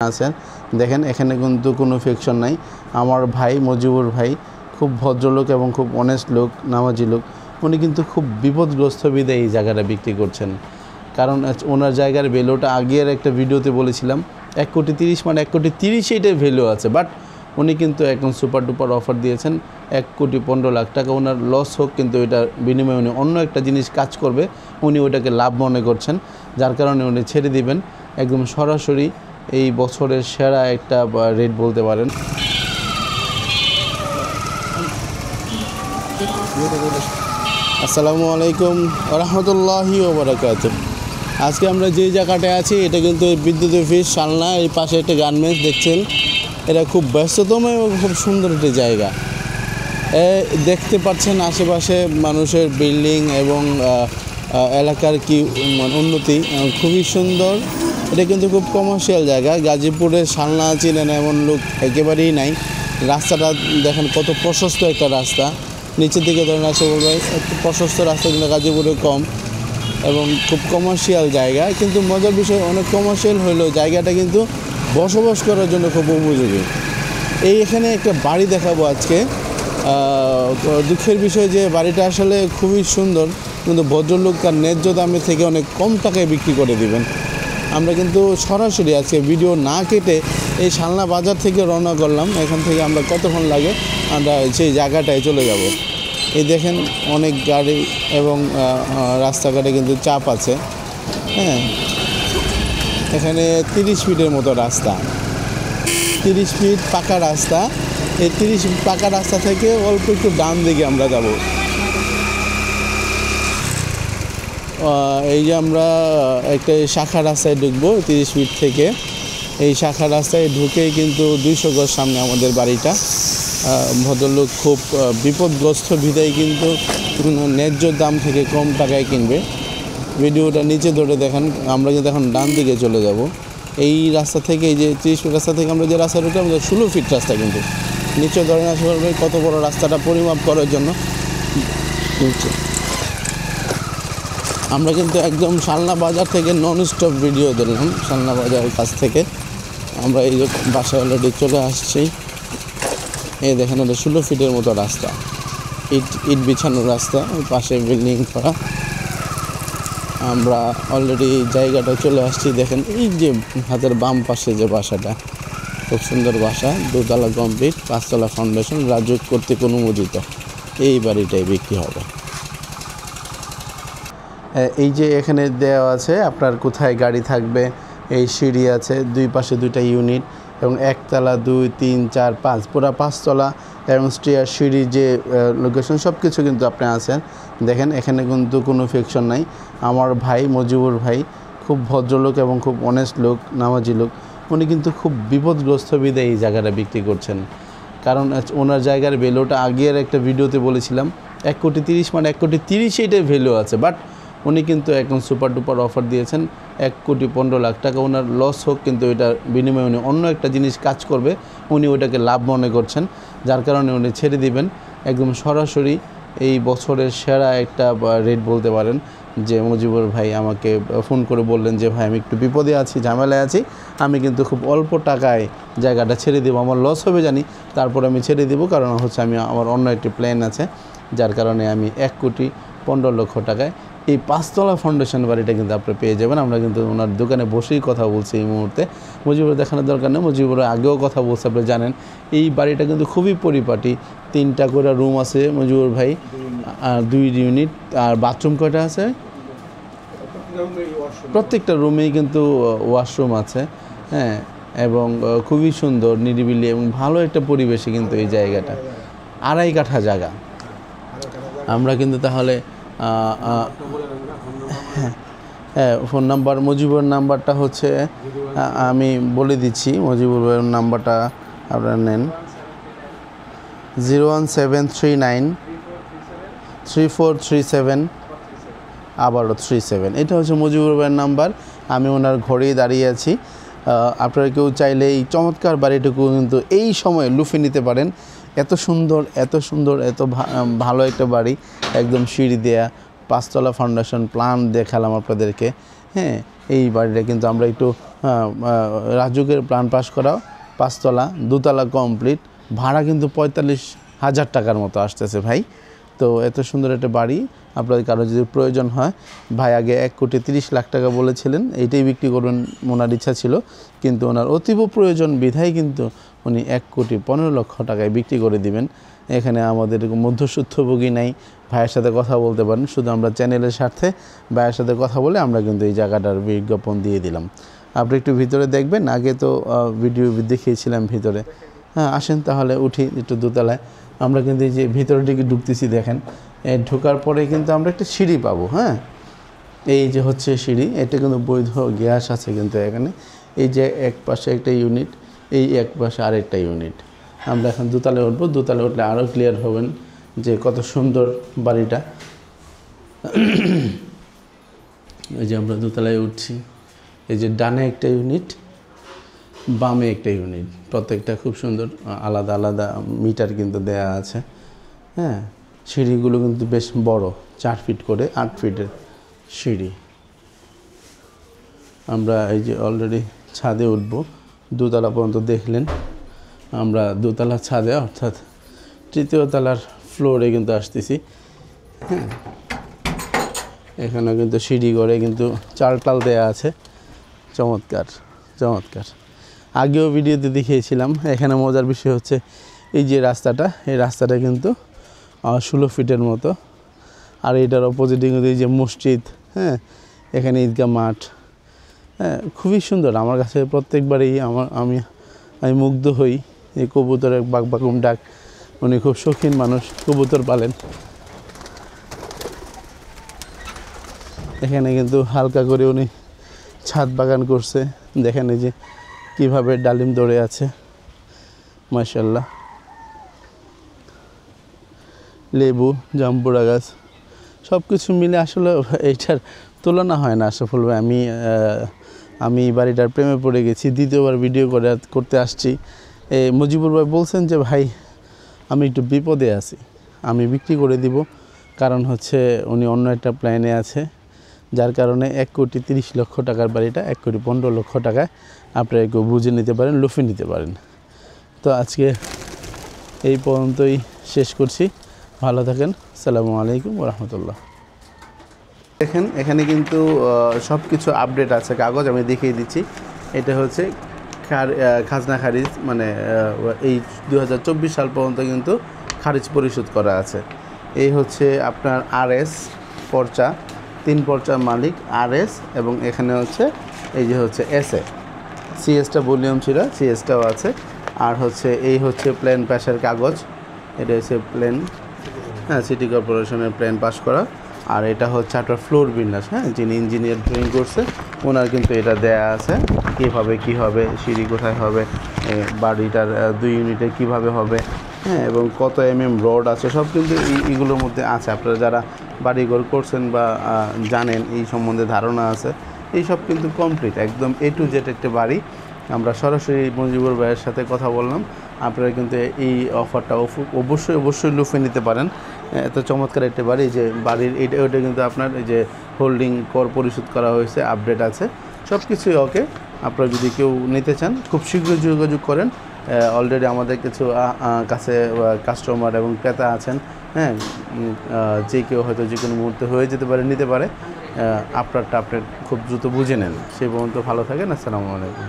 আছেন দেখেন এখানে কিন্তু কোনো ফিকশন নাই। আমার ভাই মজিবুর ভাই খুব ভদ্রলোক এবং খুব অনেস্ট লোক, নামাজি লোক। উনি কিন্তু খুব বিপদগ্রস্ত বিদায় এই জায়গাটা বিক্রি করছেন। কারণ ওনার জায়গার ভ্যালুটা আগের একটা ভিডিওতে বলেছিলাম 1,30,00,000 মানে 1,30,00,000 এইটার ভ্যালু আছে, বাট উনি কিন্তু এখন সুপার ডুপার অফার দিয়েছেন 1,15,00,000 টাকা। ওনার লস হোক, কিন্তু এটার বিনিময়ে উনি অন্য একটা জিনিস কাজ করবে, উনি ওটাকে লাভ মনে করছেন, যার কারণে উনি ছেড়ে দিবেন একদম সরাসরি। এই বছরের সেরা একটা রেট বলতে পারেন। আসসালামু আলাইকুম রহমতুল্লাহি ওয়া বারাকাতুহু। আজকে আমরা যে জায়গাটায় আছি এটা কিন্তু বিদ্যুৎ অফিস শালনা, এই পাশে একটা গার্মেন্টস দেখছেন। এটা খুব ব্যস্ততম এবং খুব সুন্দর একটি জায়গা। দেখতে পাচ্ছেন আশেপাশে মানুষের বিল্ডিং এবং এলাকার কি উন্নতি, খুবই সুন্দর। এটা কিন্তু খুব কমার্শিয়াল জায়গা। গাজীপুরের শালনা চিনেন এমন লোক একেবারেই নাই। রাস্তাটা দেখেন কত প্রশস্ত একটা রাস্তা, নিচের দিকে ধরেন আসে বলবে একটু প্রশস্ত রাস্তা, কিন্তু গাজীপুরে কম এবং খুব কমার্শিয়াল জায়গা। কিন্তু মজার বিষয়, অনেক কমার্শিয়াল হলেও জায়গাটা কিন্তু বসবাস করার জন্য খুব উপযোগী। এখানে একটা বাড়ি দেখাবো আজকে। দুঃখের বিষয় যে বাড়িটা আসলে খুবই সুন্দর, কিন্তু ভদ্রলোক তার ন্যায্য দামে থেকে অনেক কম টাকায় বিক্রি করে দিবেন। আমরা কিন্তু সরাসরি আজকে ভিডিও না কেটে এই শালনা বাজার থেকে রওনা করলাম। এখান থেকে আমরা কতক্ষণ লাগে আমরা সেই জায়গাটায় চলে যাব। এই দেখেন অনেক গাড়ি এবং রাস্তাঘাটে কিন্তু চাপ আছে। হ্যাঁ, এখানে 30 ফিটের মতো রাস্তা, 30 ফিট পাকা রাস্তা। এই 30 পাকা রাস্তা থেকে অল্প একটু ডান দিকে আমরা যাব। এই যে আমরা একটা শাখা রাস্তায় ঢুকবো 30 ফিট থেকে। এই শাখা রাস্তায় ঢুকেই কিন্তু 200 গজ সামনে আমাদের বাড়িটা। ভদ্রলোক খুব বিপদগ্রস্ত বিদায় কিন্তু ন্যায্য দাম থেকে কম টাকায় কিনবে। ভিডিওটা নিচে ধরে দেখেন। আমরা কিন্তু এখন ডান দিকে চলে যাব। এই রাস্তা থেকে, এই যে 30 ফিট রাস্তা থেকে আমরা যে রাস্তা ঢুকলাম 16 ফিট রাস্তা, কিন্তু নিচে ধরেন আসলে কত বড় রাস্তাটা পরিমাপ করার জন্য। আমরা কিন্তু একদম শালনা বাজার থেকে নন স্টপ ভিডিও দিলাম। শালনা বাজারের কাছ থেকে আমরা এই যে বাসায় অলরেডি চলে আসছি। এই দেখেন এটা 16 ফিটের মতো রাস্তা, ইট বিছানো রাস্তা, ওই পাশে বিল্ডিং করা। আমরা অলরেডি জায়গাটা চলে আসছি। দেখেন এই যে হাতের বাম পাশে যে বাসাটা, খুব সুন্দর বাসা, 2 তলা কমপ্লিট, 5 তলা ফাউন্ডেশন, রাজুক কর্তৃক অনুমোদিত। এই বাড়িটাই বিক্রি হবে। এই যে এখানে দেওয়া আছে আপনার কোথায় গাড়ি থাকবে, এই সিঁড়ি আছে, 2 পাশে 2টা ইউনিট এবং 1 তলা 2, 3, 4, 5 পুরো 5 তলা এবং স্টেয়ার সিঁড়ি যে লোকেশন সব কিছু কিন্তু আপনি আছেন। দেখেন এখানে কিন্তু কোনো ফিকশন নাই। আমার ভাই মজিবুর ভাই খুব ভদ্রলোক এবং খুব অনেস্ট লোক, নামাজি লোক। উনি কিন্তু খুব বিপদগ্রস্ত বিদায় এই জায়গাটা বিক্রি করছেন। কারণ ওনার জায়গার ভ্যালুটা আগের একটা ভিডিওতে বলেছিলাম 1,30,00,000 মানে 1,30,00,000 এইটার ভ্যালু আছে, বাট উনি কিন্তু এখন সুপার ডুপার অফার দিয়েছেন 1,15,00,000 টাকা। ওনার লস হোক, কিন্তু এটার বিনিময়ে উনি অন্য একটা জিনিস কাজ করবে, উনি ওটাকে লাভ মনে করছেন, যার কারণে উনি ছেড়ে দিবেন একদম সরাসরি। এই বছরের সেরা একটা রেট বলতে পারেন। যে মজিবুর ভাই আমাকে ফোন করে বললেন যে ভাই আমি একটু বিপদে আছি, ঝামেলায় আছি, আমি কিন্তু খুব অল্প টাকায় জায়গাটা ছেড়ে দেবো, আমার লস হবে জানি, তারপর আমি ছেড়ে দেবো। কারণ হচ্ছে আমার অন্য একটি প্ল্যান আছে, যার কারণে আমি 1,15,00,000 টাকায় এই 5 তলা ফাউন্ডেশন বাড়িটা কিন্তু আপনি পেয়ে যাবেন। আমরা কিন্তু ওনার দোকানে বসেই কথা বলছি এই মুহূর্তে। মজিবুর দেখানোর দরকার নেই, মজিবুর আগেও কথা বলছে, আপনি জানেন। এই বাড়িটা কিন্তু খুবই পরিপাটি, 3টা করে রুম আছে মজিবুর ভাই, 2 ইউনিট। আর বাথরুম কয়টা আছে? প্রত্যেকটা রুমেই কিন্তু ওয়াশরুম আছে। হ্যাঁ, এবং খুবই সুন্দর, নিরিবিলি এবং ভালো একটা পরিবেশে কিন্তু এই জায়গাটা। 2.5 কাঠা জায়গা। আমরা কিন্তু তাহলে হ্যাঁ, ফোন নাম্বার মজিবুর নাম্বারটা হচ্ছে আমি বলে দিচ্ছি। মজিবুর ভাইয়ের নাম্বারটা আপনারা নেন, 01739 3437 আবারও 37। এটা হচ্ছে মজিবুর ভাইয়ের নাম্বার। আমি ওনার ঘরেই দাঁড়িয়ে আছি। আপনারা কেউ চাইলে এই চমৎকার বাড়িটুকু কিন্তু এই সময় লুফে নিতে পারেন। এত সুন্দর, এত ভালো একটা বাড়ি, একদম সিঁড়ি দেয়া, 5 তলা ফাউন্ডেশন প্ল্যান দেখালাম আপনাদেরকে। হ্যাঁ, এই বাড়িটা কিন্তু আমরা একটু রাজুকের প্ল্যান পাস করা, 5 তলা, 2 তলা কমপ্লিট, ভাড়া কিন্তু 45,000 টাকার মতো আসতেছে ভাই। তো এত সুন্দর একটা বাড়ি আপনাদের কারো যদি প্রয়োজন হয়, ভাই আগে 1,30,00,000 টাকা বলেছিলেন, এইটাই বিক্রি করবেন ওনার ইচ্ছা ছিল, কিন্তু ওনার অতীব প্রয়োজন বিধায় কিন্তু উনি 1,15,00,000 টাকায় বিক্রি করে দিবেন। এখানে আমাদের মধ্যস্বত্বভোগী নাই, ভাইয়ের সাথে কথা বলতে পারেন, শুধু আমরা চ্যানেলের স্বার্থে ভাইয়ের সাথে কথা বলে আমরা কিন্তু এই জায়গাটার বিজ্ঞাপন দিয়ে দিলাম। আপনি একটু ভিতরে দেখবেন, আগে তো ভিডিও দেখিয়েছিলাম ভিতরে। হ্যাঁ, আসেন তাহলে উঠি একটু দোতলায়। আমরা কিন্তু এই যে ভিতরের দিকে ঢুকতেছি, দেখেন ঢোকার পরে কিন্তু আমরা একটা সিঁড়ি পাবো। হ্যাঁ, এই যে হচ্ছে সিঁড়ি, এটা কিন্তু বৈধ গ্যাস আছে কিন্তু এখানে। এই যে এক পাশে একটা ইউনিট, এই এক পাশে আরেকটা ইউনিট। আমরা এখন দোতলায় উঠবো, দোতলায় উঠলে আরও ক্লিয়ার হবেন যে কত সুন্দর বাড়িটা। এই যে আমরা দোতলায় উঠছি, এই যে ডানে একটা ইউনিট, বামে একটা ইউনিট, প্রত্যেকটা খুব সুন্দর আলাদা আলাদা মিটার কিন্তু দেয়া আছে। হ্যাঁ, সিঁড়িগুলো কিন্তু বেশ বড়, 4 ফিট করে 8 ফিটের সিঁড়ি। আমরা এই যে অলরেডি ছাদে উঠব, দোতলা পর্যন্ত দেখলেন, আমরা দোতলা ছাদে অর্থাৎ 3য় তলার ফ্লোরে কিন্তু আসতেছি। হ্যাঁ, এখানে কিন্তু সিঁড়ি করে কিন্তু 4 টাল দেওয়া আছে, চমৎকার চমৎকার। আগেও ভিডিওতে দেখিয়েছিলাম। এখানে মজার বিষয় হচ্ছে এই যে রাস্তাটা, এই রাস্তাটা কিন্তু 16 ফিটের মতো, আর এটার অপোজিটে কিন্তু এই যে মসজিদ। হ্যাঁ, এখানে ঈদগাহ মাঠ। হ্যাঁ, খুবই সুন্দর। আমার কাছে প্রত্যেকবারই আমি মুগ্ধ হই। এই কবুতরের বাকবাকুম ডাক, উনি খুব শৌখিন মানুষ, কবুতর পালেন। এখানে কিন্তু হালকা করে উনি ছাদ বাগান করছে, দেখেন এই যে কীভাবে ডালিম ধরে আছে, মাশাআল্লাহ। লেবু, জাম্বুরা গাছ, সব কিছু মিলে আসলে এইটার তুলনা হয় না আশরাফুল ভাই। আমি বাড়িটার প্রেমে পড়ে গেছি, দ্বিতীয়বার ভিডিও করতে আসছি। মুজিবুর ভাই বলছেন যে ভাই আমি একটু বিপদে আছি, আমি বিক্রি করে দিব, কারণ হচ্ছে উনি অন্য একটা প্ল্যানে আছে, যার কারণে 1,30,00,000 টাকার বাড়িটা 1,15,00,000 টাকায় আপনারা কেউ বুঝে নিতে পারেন, লুফে নিতে পারেন। তো আজকে এই পর্যন্তই শেষ করছি। ভালো থাকেন। আসসালামু আলাইকুম ওয়া রাহমাতুল্লাহ। দেখেন এখানে কিন্তু সব কিছু আপডেট আছে, কাগজ আমি দেখিয়ে দিচ্ছি। এটা হচ্ছে খাজনা খারিজ, মানে এই 2024 সাল পর্যন্ত কিন্তু খারিজ পরিশোধ করা আছে। এই হচ্ছে আপনার RS পর্চা, 3 পর্চার মালিক RS, এবং এখানে হচ্ছে এই যে হচ্ছে SA, CS-টা ভলিউম ছিল, CS-টাও আছে। আর হচ্ছে এই হচ্ছে প্ল্যান পাসের কাগজ, এটা হচ্ছে প্ল্যান, হ্যাঁ, সিটি কর্পোরেশনের প্ল্যান পাস করা। আর এটা হচ্ছে আপনার ফ্লোর বিন্যাস। হ্যাঁ, যিনি ইঞ্জিনিয়ার ড্রয়িং করছে ওনার কিন্তু এটা দেয়া আছে, কীভাবে কী হবে, সিঁড়ি কোথায় হবে, বাড়িটার 2 ইউনিটে কীভাবে হবে, হ্যাঁ, এবং কত রড আছে, সব কিন্তু এইগুলোর মধ্যে আছে। আপনারা যারা বাড়িঘর করছেন বা জানেন, এই সম্বন্ধে ধারণা আছে, এই সব কিন্তু কমপ্লিট, একদম A to Z একটা বাড়ি। আমরা সরাসরি মুজিবুর ভাইয়ের সাথে কথা বললাম। আপনারা কিন্তু এই অফারটা অবশ্যই লুফে নিতে পারেন। এত চমৎকার একটা বাড়ি, যে বাড়ির ওইটা কিন্তু আপনার এই যে হোল্ডিং কর পরিশোধ করা হয়েছে, আপডেট আছে, সব কিছুই ওকে। আপনারা যদি কেউ নিতে চান খুব শীঘ্রই যোগাযোগ করেন। অলরেডি আমাদের কিছু কাছে কাস্টমার এবং ক্রেতা আছেন। হ্যাঁ, যে কেউ হয়তো যে কোনো মুহূর্তে হয়ে যেতে পারে, নিতে পারে। আপনারটা আপনি খুব দ্রুত বুঝে নেন। সেই পর্যন্ত ভালো থাকেন। আসসালামু আলাইকুম।